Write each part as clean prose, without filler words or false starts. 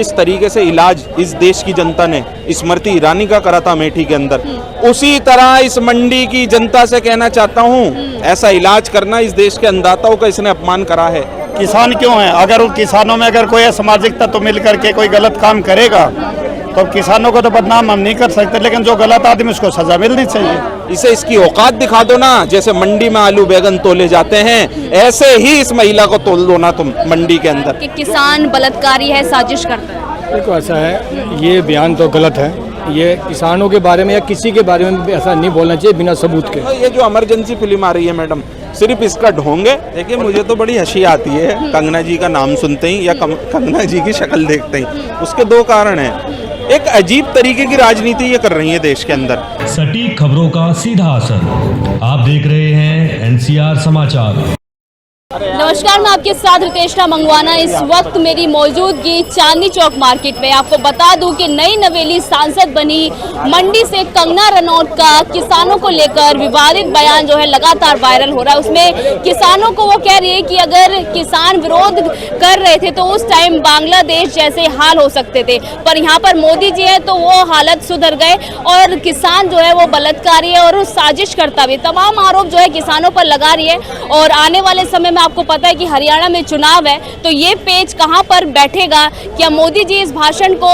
इस तरीके से इलाज इस देश की जनता ने स्मृति ईरानी का करा था अमेठी के अंदर, उसी तरह इस मंडी की जनता से कहना चाहता हूँ, ऐसा इलाज करना इस देश के अन्नदाताओं का इसने अपमान करा है। किसान क्यों है? अगर उन किसानों में अगर कोई असामाजिक तत्व मिल करके कोई गलत काम करेगा तो किसानों को तो बदनाम हम नहीं कर सकते, लेकिन जो गलत आदमी उसको सजा मिलनी चाहिए। इसे इसकी औकात दिखा दो ना, जैसे मंडी में आलू बैगन तोले जाते हैं ऐसे ही इस महिला को तोल दो ना तुम मंडी के अंदर। कि किसान बलात्कारी है, साजिश करता है। देखो ऐसा है, ये बयान तो गलत है। ये किसानों के बारे में या किसी के बारे में ऐसा नहीं बोलना चाहिए बिना सबूत के। तो ये जो इमरजेंसी फिल्म आ रही है मैडम, सिर्फ इसका ढोंग है। देखिए मुझे तो बड़ी हंसी आती है कंगना जी का नाम सुनते ही या कंगना जी की शक्ल देखते ही। उसके दो कारण हैं, एक अजीब तरीके की राजनीति ये कर रही है देश के अंदर। सटीक खबरों का सीधा असर, आप देख रहे हैं एनसीआर समाचार। नमस्कार, मैं आपके साथ रितेशना मंगवाना। इस वक्त मेरी मौजूदगी चांदनी चौक मार्केट में। आपको बता दूं कि नई नवेली सांसद बनी मंडी से कंगना रनौत का किसानों को लेकर विवादित बयान जो है लगातार वायरल हो रहा है। उसमें किसानों को वो कह रही है कि अगर किसान विरोध कर रहे थे तो उस टाइम बांग्लादेश जैसे हाल हो सकते थे, पर यहाँ पर मोदी जी है तो वो हालत सुधर गए और किसान जो है वो बलात्कारी है और साजिश करता भी। तमाम आरोप जो है किसानों पर लगा रही है। और आने वाले समय में आपको पता है कि हरियाणा में चुनाव है, तो ये पेच कहां पर बैठेगा, क्या मोदी जी इस भाषण को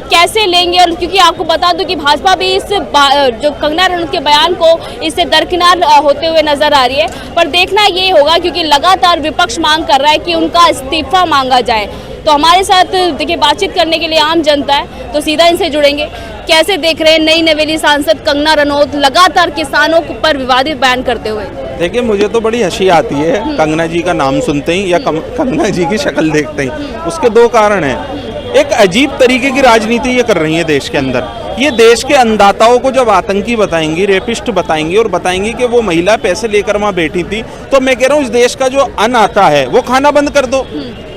कैसे लेंगे? और क्योंकि आपको बता दूं कि भाजपा भी इस जो कंगना रनौत के बयान को इससे दरकिनार होते हुए नजर आ रही है। पर देखना ये होगा, क्योंकि लगातार विपक्ष मांग कर रहा है कि उनका इस्तीफा मांगा जाए। तो हमारे साथ देखिए बातचीत करने के लिए आम जनता है, तो सीधा इनसे जुड़ेंगे। कैसे देख रहे हैं नई नवेली सांसद कंगना रनौत लगातार किसानों पर विवादित बयान करते हुए? देखिए मुझे तो बड़ी हंसी आती है कंगना जी का नाम सुनते ही या कंगना जी की शक्ल देखते ही। उसके दो कारण हैं, एक अजीब तरीके की राजनीति ये कर रही है देश के अंदर। ये देश के अन्नदाताओं को जब आतंकी बताएंगी, रेपिस्ट बताएंगी और बताएंगी कि वो महिला पैसे लेकर वहां बैठी थी, तो मैं कह रहा हूँ इस देश का जो अन्न आता है वो खाना बंद कर दो।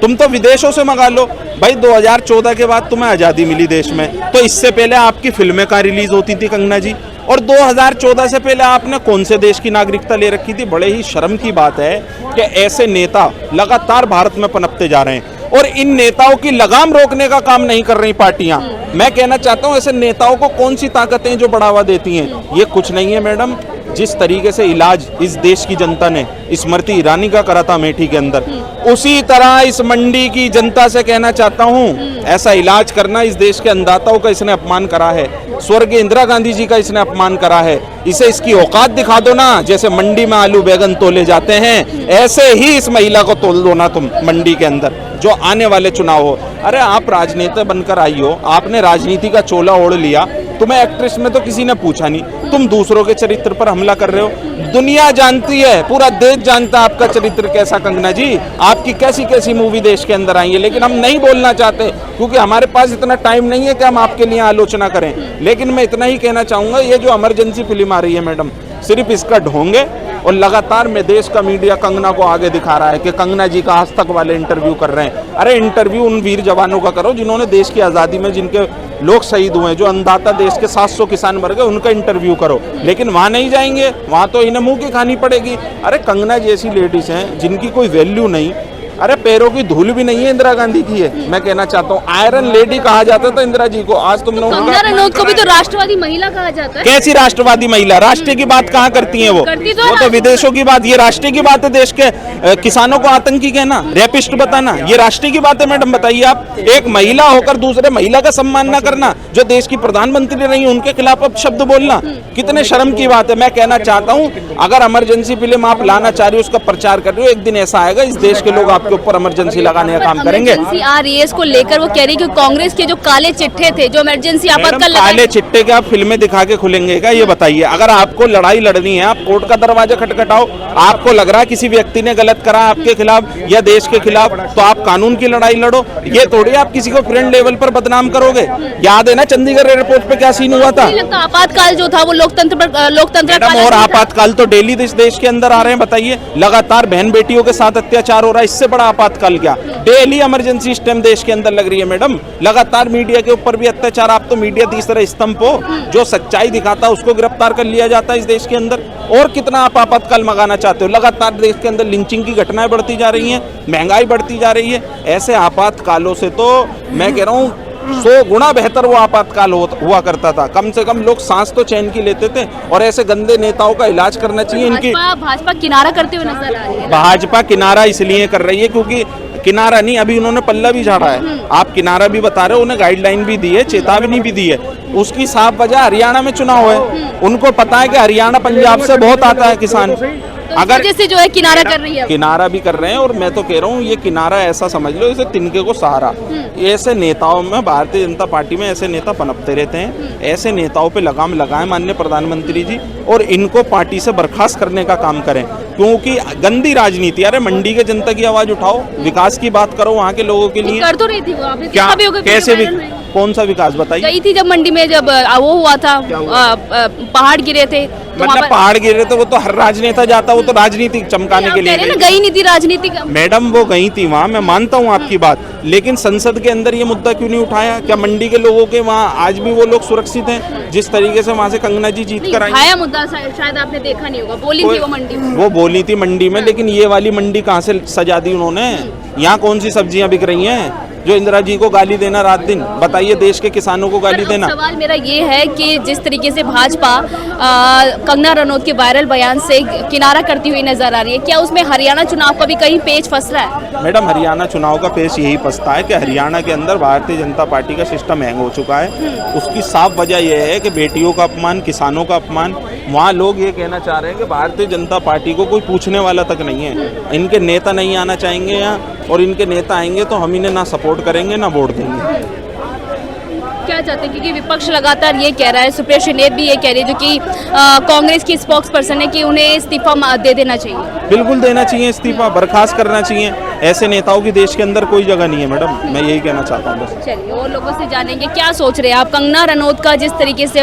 तुम तो विदेशों से मंगा लो भाई। 2014 के बाद तुम्हें आज़ादी मिली देश में, तो इससे पहले आपकी फिल्में कहाँ रिलीज होती थी कंगना जी? और 2014 से पहले आपने कौन से देश की नागरिकता ले रखी थी? बड़े ही शर्म की बात है कि ऐसे नेता लगातार भारत में पनपते जा रहे हैं और इन नेताओं की लगाम रोकने का काम नहीं कर रही पार्टियां। मैं कहना चाहता हूं ऐसे नेताओं को कौन सी ताकतें जो बढ़ावा देती हैं? ये कुछ नहीं है मैडम। जिस तरीके से इलाज इस देश की जनता ने स्मृति ईरानी का करा था अमेठी के अंदर, उसी तरह इस मंडी की जनता से कहना चाहता हूं, ऐसा इलाज करना इस देश के अन्नदाताओं का इसने अपमान करा है। स्वर्गीय इंदिरा गांधी जी का इसने अपमान करा है। इसे इसकी औकात दिखा दो ना, जैसे मंडी में आलू बैगन तोले जाते हैं ऐसे ही इस महिला को तोल दो ना तुम मंडी के अंदर, जो आने वाले चुनाव हो। अरे आप राजनेता बनकर आई हो, आपने राजनीति का चोला ओढ़ लिया, तुम्हें एक्ट्रेस में तो किसी ने पूछा नहीं, तुम दूसरों के चरित्र पर हमला कर रहे हो। दुनिया जानती है, पूरा देश जानता है आपका चरित्र कैसा। कंगना जी, आपकी कैसी कैसी मूवी देश के अंदर आई है, लेकिन हम नहीं बोलना चाहते क्योंकि हमारे पास इतना टाइम नहीं है कि हम आपके लिए आलोचना करें। लेकिन मैं इतना ही कहना चाहूंगा, ये जो इमरजेंसी फिल्म आ रही है मैडम, सिर्फ इसका ढोंग है। और लगातार में देश का मीडिया कंगना को आगे दिखा रहा है कि कंगना जी का आज तक वाले इंटरव्यू कर रहे हैं। अरे इंटरव्यू उन वीर जवानों का करो जिन्होंने देश की आज़ादी में जिनके लोग शहीद हुए हैं, जो अन्नदाता देश के 700 किसान मर गए, उनका इंटरव्यू करो। लेकिन वहाँ नहीं जाएंगे, वहाँ तो इन्हें मुंह की खानी पड़ेगी। अरे कंगना जैसी लेडीज हैं जिनकी कोई वैल्यू नहीं, अरे पैरों की धूल भी नहीं है इंदिरा गांधी की है। मैं कहना चाहता हूँ आयरन लेडी कहा जाता था इंदिरा जी को, आज तुम लोगों कंगना रनौत को भी तो राष्ट्रवादी महिला कहा जाता है। कैसी राष्ट्रवादी महिला? राष्ट्र की बात कहाँ करती हैं वो तो विदेशों की बात। ये राष्ट्र की बात है, देश के किसानों को आतंकी कहना, रेपिस्ट बताना, ये राष्ट्र की बात है मैडम? बताइए आप, एक महिला होकर दूसरे महिला का सम्मान न करना, जो देश की प्रधानमंत्री रही उनके खिलाफ अब शब्द बोलना, कितने शर्म की बात है। मैं कहना चाहता हूँ अगर इमरजेंसी फिल्म आप लाना चाह रही हो, उसका प्रचार कर रहे हो, एक दिन ऐसा आएगा इस देश के लोग आपके ऊपर इमरजेंसी लगाने का काम करेंगे। आ रही है इसको लेकर, वो कह रही कि कांग्रेस के जो काले चिट्ठे थे, जो इमरजेंसी आपातकाल काले चिट्टे के आप फिल्में दिखा के खुलेंगे क्या? ये बताइए। अगर आपको लड़ाई लड़नी है, आप कोर्ट का दरवाजा खटखटाओ। आपको लग रहा है किसी व्यक्ति ने गलत करा आपके खिलाफ या देश के खिलाफ, तो आप कानून की लड़ाई लड़ो। ये थोड़ी आप किसी को फ्रेंड लेवल पर बदनाम करोगे। याद है ना चंडीगढ़ एयरपोर्ट पे क्या सीन हुआ था? आपातकाल जो था वो लोकतंत्र और आपातकाल तो डेली इस देश के अंदर आ रहे हैं। बताइए, लगातार बहन बेटियों के साथ अत्याचार हो रहा है, इससे बड़ा बड़ा आपातकाल क्या? डेली इमरजेंसी स्टैम्प देश के अंदर लग रही है मैडम, लगातार मीडिया के ऊपर भी अत्याचार। आप तो मीडिया तीसरा स्तंभ हो, जो सच्चाई दिखाता है उसको गिरफ्तार कर लिया जाता है इस देश के अंदर। और कितना आप आपातकाल मंगाना चाहते हो? लगातार देश के अंदर लिंचिंग की घटनाएं बढ़ती जा रही हैं, महंगाई बढ़ती जा रही है। ऐसे आपातकालों से तो मैं कह रहा हूँ 100 गुना बेहतर वो आपातकाल हुआ करता था। कम से कम लोग सांस तो चैन की लेते थे। और ऐसे गंदे नेताओं का इलाज करना चाहिए। इनकी भाजपा किनारा करते हुए नजर आ रही है। भाजपा किनारा इसलिए कर रही है क्योंकि किनारा नहीं, अभी उन्होंने पल्ला भी झाड़ा है। आप किनारा भी बता रहे हो, उन्हें गाइडलाइन भी दी है, चेतावनी भी दी है। उसकी साफ वजह हरियाणा में चुनाव है। उनको पता है कि हरियाणा पंजाब से बहुत आता है किसान। अगर जैसे जो है किनारा कर रही है, किनारा भी कर रहे हैं। और मैं तो कह रहा हूँ ये किनारा ऐसा समझ लो, इसे तिनके को सहारा। ऐसे नेताओं में, भारतीय जनता पार्टी में ऐसे नेता पनपते रहते हैं। ऐसे नेताओं पे लगाम लगाएं माननीय प्रधानमंत्री जी, और इनको पार्टी से बर्खास्त करने का काम करें। क्योंकि गंदी राजनीति, अरे मंडी के जनता की आवाज उठाओ, विकास की बात करो वहाँ के लोगों के लिए। कर तो रही थी वो, आपने क्या देखा भी होगा, कैसे भी, वायरल है। कौन सा विकास बताइए? गई थी जब मंडी में, जब वो हुआ था, पहाड़ गिरे थे, तो मतलब पहाड़ गिरे थे, वो तो हर राजनेता जाता, वो तो राजनीति चमकाने के लिए ना, गई नहीं थी राजनीति का। मैडम वो गई थी वहाँ, मैं मानता हूँ आपकी बात, लेकिन संसद के अंदर ये मुद्दा क्यों नहीं उठाया? क्या मंडी के लोगों के वहाँ आज भी वो लोग सुरक्षित हैं जिस तरीके से वहाँ से कंगना जी जीत कर आई? उठाया मुद्दा, शायद आपने देखा नहीं होगा, बोली थी वो मंडी में। वो बोली थी मंडी में, लेकिन ये वाली मंडी कहाँ से सजा दी उन्होंने? यहाँ कौन सी सब्जियां बिक रही हैं जो इंदिरा जी को गाली देना रात दिन? बताइए, देश के किसानों को गाली देना। सवाल मेरा ये है कि जिस तरीके से भाजपा कंगना रनौत के वायरल बयान से किनारा करती हुई नजर आ रही है, क्या उसमें हरियाणा चुनाव का भी कहीं पेच फंस रहा है? मैडम, हरियाणा चुनाव का पेच यही फंसता है कि हरियाणा के अंदर भारतीय जनता पार्टी का सिस्टम हैंग हो चुका है। उसकी साफ वजह यह है कि बेटियों का अपमान, किसानों का अपमान। वहाँ लोग ये कहना चाह रहे हैं कि भारतीय जनता पार्टी को कोई पूछने वाला तक नहीं है, इनके नेता नहीं आना चाहेंगे यहाँ, और इनके नेता आएंगे तो हम इन्हें ना सपोर्ट करेंगे ना वोट देंगे। क्या चाहते हैं, क्योंकि विपक्ष लगातार ये कह रहा है, सुप्रिया श्रीनेत भी ये कह रही है, जो कि कांग्रेस की स्पोक्स पर्सन है, कि उन्हें इस्तीफा दे देना चाहिए। बिल्कुल देना चाहिए इस्तीफा, बर्खास्त करना चाहिए। ऐसे नेताओं की देश के अंदर कोई जगह नहीं है मैडम, मैं यही कहना चाहता हूँ बस। चलिए, और लोगों से जानेंगे क्या सोच रहे हैं आप। कंगना रनौत का जिस तरीके से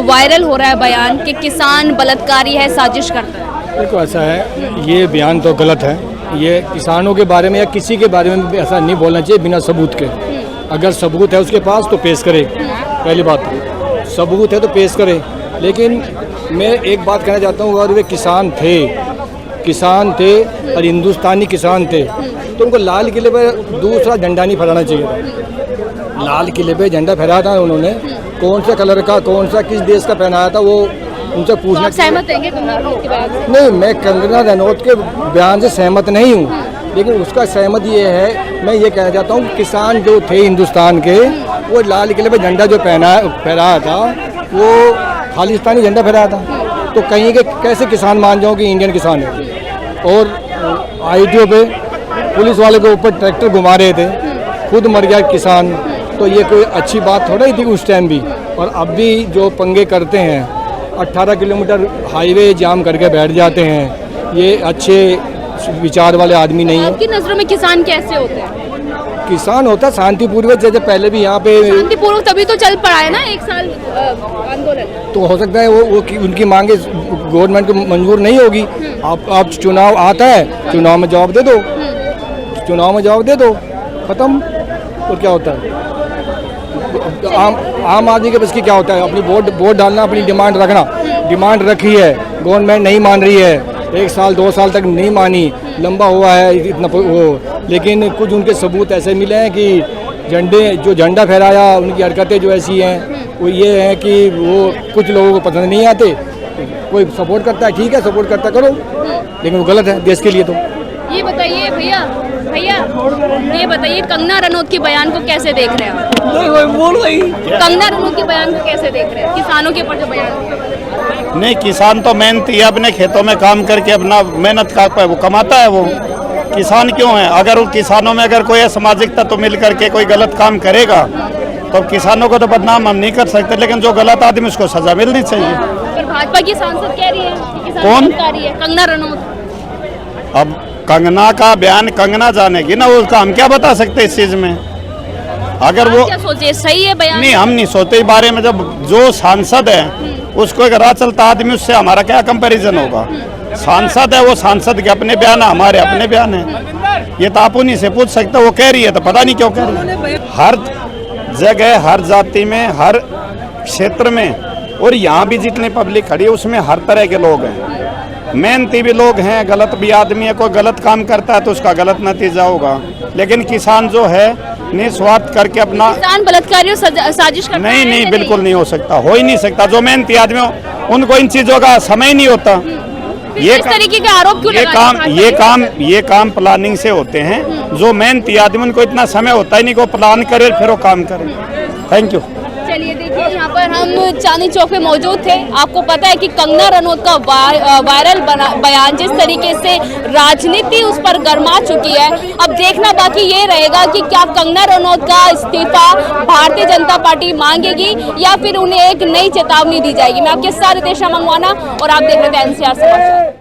वायरल हो रहा है बयान कि किसान बलात्कारी है, साजिश करता है। देखो, ऐसा है, ये बयान तो गलत है। ये किसानों के बारे में या किसी के बारे में ऐसा नहीं बोलना चाहिए बिना सबूत के। अगर सबूत है उसके पास तो पेश करे, पहली बात, सबूत है तो पेश करे। लेकिन मैं एक बात कहना चाहता हूँ, अगर वे किसान थे और हिंदुस्तानी किसान थे तो उनको लाल किले पर दूसरा झंडा नहीं फहराना चाहिए था। लाल किले पे झंडा फहराया था उन्होंने, कौन सा कलर का, कौन सा किस देश का पहनाया था, वो उनसे पूछना। तो सहमत हैं कंगना रनौत के बयान से? नहीं, मैं कंगना रनौत के बयान से सहमत नहीं हूँ, लेकिन उसका सहमत ये है, मैं ये कहना चाहता हूँ, किसान जो थे हिंदुस्तान के, वो लाल किले पे झंडा जो फहराया था वो खालिस्तानी झंडा फहराया था। तो कहीं के कैसे किसान मान जाओ कि इंडियन किसान है? और ITO पे पुलिस वाले के ऊपर ट्रैक्टर घुमा रहे थे, खुद मर गया किसान, तो ये कोई अच्छी बात थोड़ा ही थी उस टाइम भी। और अब भी जो पंगे करते हैं, 18 किलोमीटर हाईवे जाम करके बैठ जाते हैं, ये अच्छे विचार वाले आदमी नहीं है। आपकी नजरों में किसान कैसे होते हैं? किसान होता शांतिपूर्वक, जैसे पहले भी यहाँ पे शांतिपूर्वक, तभी तो चल पड़ा है ना 1 साल आंदोलन। तो हो सकता है वो उनकी मांगे गवर्नमेंट को मंजूर नहीं होगी। आप चुनाव आता है, चुनाव में जवाब दे दो, चुनाव में जवाब दे दो, खत्म। और क्या होता है, आम आदमी के बस की क्या होता है? अपनी वोट डालना, अपनी डिमांड रखना। डिमांड रखी है, गवर्नमेंट नहीं मान रही है, 1 साल 2 साल तक नहीं मानी, लंबा हुआ है इतना वो। लेकिन कुछ उनके सबूत ऐसे मिले हैं कि जो झंडा फहराया, उनकी हरकतें जो ऐसी हैं, वो ये हैं कि वो कुछ लोगों को पसंद नहीं आते। कोई सपोर्ट करता है, ठीक है, सपोर्ट करता करो, लेकिन वो गलत है देश के लिए। तो ये बताइए भैया, ये बताइए, कंगना रनौत के बयान को कैसे देख रहे हैं आप? कंगना रनौत के बयान को कैसे देख रहे हैं, किसानों के ऊपर जो बयान? नहीं, किसान तो मेहनती है, अपने खेतों में काम करके अपना मेहनत का वो कमाता है। वो किसान क्यों है? अगर उन किसानों में अगर कोई सामाजिक तत्व मिल करके कोई गलत काम करेगा तो किसानों को तो बदनाम हम नहीं कर सकते, लेकिन जो गलत आदमी उसको सजा मिलनी चाहिए। पर भाजपा की सांसद कह रही है कि किसान कौन? बलात्कारी है, कंगना रनौत। अब कंगना का बयान कंगना जानेगी ना, उसका हम क्या बता सकते इस चीज में? अगर आप वो क्या सोचे, सही है बयान? नहीं, हम नहीं सोचते इस बारे में। जब जो सांसद है उसको एक राह चलता आदमी, उससे हमारा क्या कंपैरिजन होगा? सांसद है वो सांसद के अपने बयान है, हमारे अपने बयान है। ये तो आप उन्हीं से पूछ सकते हो, वो कह रही है तो पता नहीं क्यों कह रही है। हर जगह, हर जाति में, हर क्षेत्र में, और यहाँ भी जितनी पब्लिक खड़ी है उसमें हर तरह के लोग हैं। मेहनती भी लोग हैं, गलत भी आदमी है। कोई गलत काम करता है तो उसका गलत नतीजा होगा, लेकिन किसान जो है निस्वार्थ करके अपना किसान बलात्कारियों साजिश करता नहीं है नहीं या बिल्कुल नहीं हो सकता, हो ही नहीं सकता। जो मेहनती आदमी हो उनको इन चीजों का समय ही नहीं होता। ये इस तरीके के आरोप क्यों लगा रहे हैं? ये काम प्लानिंग से होते हैं। जो मेहनती आदमी उनको इतना समय होता ही नहीं को प्लान करे फिर वो काम करे। Thank you. चलिए देखिए, यहाँ पर हम चांदनी चौक पे मौजूद थे। आपको पता है कि कंगना रनौत का वायरल बयान, जिस तरीके से राजनीति उस पर गर्मा चुकी है, अब देखना बाकी ये रहेगा कि क्या कंगना रनौत का इस्तीफा भारतीय जनता पार्टी मांगेगी या फिर उन्हें एक नई चेतावनी दी जाएगी। मैं आपके साथ रितेश मंगवाना और आप देख रहे थे NCR समाचार।